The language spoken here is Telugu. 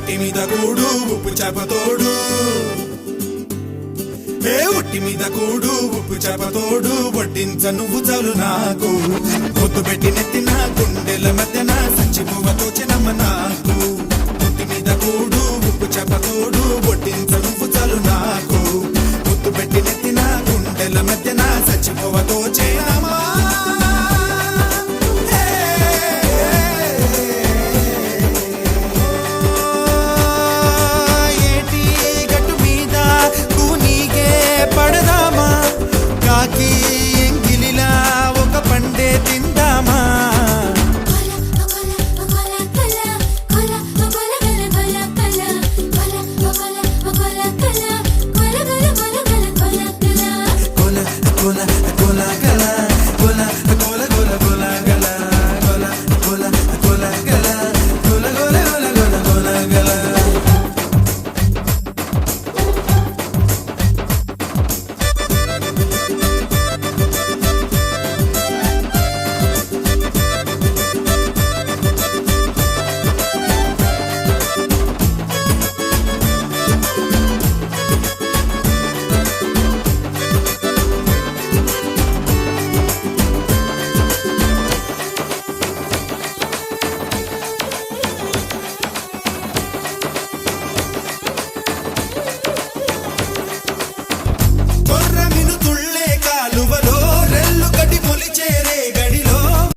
ఉట్టి మీద కూడు ఉప్పు చేప తోడు ఉట్టి మీద కూడు ఉప్పు చేప తోడు వడ్డించ నువ్వు చాలు నాకు పొద్దు పెట్టి నెత్తిన గుండెల మధ్యన సంచి పువ్వ తోచినమ్మ నాకు